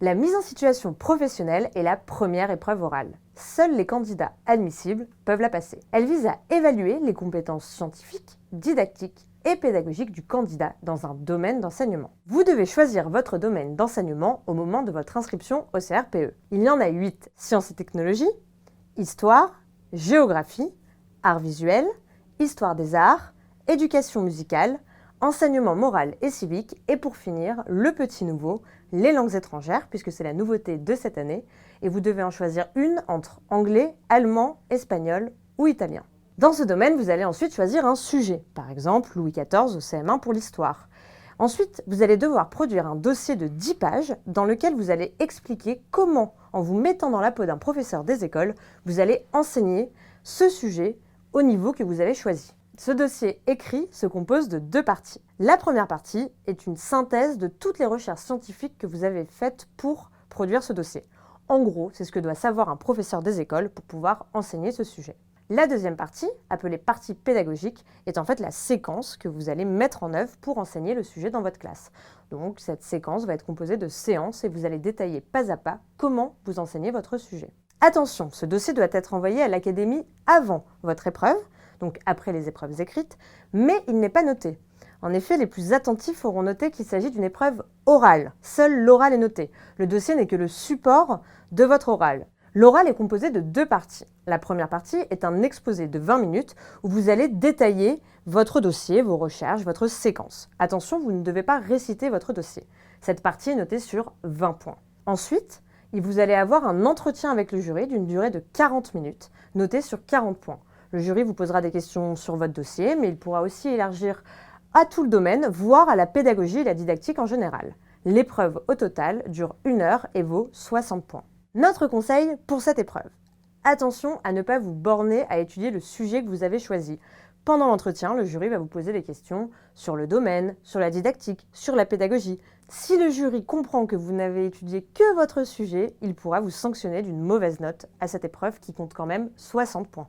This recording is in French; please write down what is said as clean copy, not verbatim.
La mise en situation professionnelle est la première épreuve orale. Seuls les candidats admissibles peuvent la passer. Elle vise à évaluer les compétences scientifiques, didactiques et pédagogiques du candidat dans un domaine d'enseignement. Vous devez choisir votre domaine d'enseignement au moment de votre inscription au CRPE. Il y en a 8. Sciences et technologies, histoire, géographie, arts visuels, histoire des arts, éducation musicale, enseignement moral et civique, et pour finir, le petit nouveau, les langues étrangères, puisque c'est la nouveauté de cette année, et vous devez en choisir une entre anglais, allemand, espagnol ou italien. Dans ce domaine, vous allez ensuite choisir un sujet, par exemple Louis XIV au CM1 pour l'histoire. Ensuite, vous allez devoir produire un dossier de 10 pages dans lequel vous allez expliquer comment, en vous mettant dans la peau d'un professeur des écoles, vous allez enseigner ce sujet au niveau que vous avez choisi. Ce dossier écrit se compose de 2 parties. La première partie est une synthèse de toutes les recherches scientifiques que vous avez faites pour produire ce dossier. En gros, c'est ce que doit savoir un professeur des écoles pour pouvoir enseigner ce sujet. La deuxième partie, appelée partie pédagogique, est en fait la séquence que vous allez mettre en œuvre pour enseigner le sujet dans votre classe. Donc cette séquence va être composée de séances et vous allez détailler pas à pas comment vous enseignez votre sujet. Attention, ce dossier doit être envoyé à l'académie avant votre épreuve, donc après les épreuves écrites, mais il n'est pas noté. En effet, les plus attentifs auront noté qu'il s'agit d'une épreuve orale. Seul l'oral est noté. Le dossier n'est que le support de votre oral. L'oral est composé de 2 parties. La première partie est un exposé de 20 minutes où vous allez détailler votre dossier, vos recherches, votre séquence. Attention, vous ne devez pas réciter votre dossier. Cette partie est notée sur 20 points. Ensuite, vous allez avoir un entretien avec le jury d'une durée de 40 minutes, noté sur 40 points. Le jury vous posera des questions sur votre dossier, mais il pourra aussi élargir à tout le domaine, voire à la pédagogie et la didactique en général. L'épreuve au total dure 1 heure et vaut 60 points. Notre conseil pour cette épreuve. Attention à ne pas vous borner à étudier le sujet que vous avez choisi. Pendant l'entretien, le jury va vous poser des questions sur le domaine, sur la didactique, sur la pédagogie. Si le jury comprend que vous n'avez étudié que votre sujet, il pourra vous sanctionner d'une mauvaise note à cette épreuve qui compte quand même 60 points.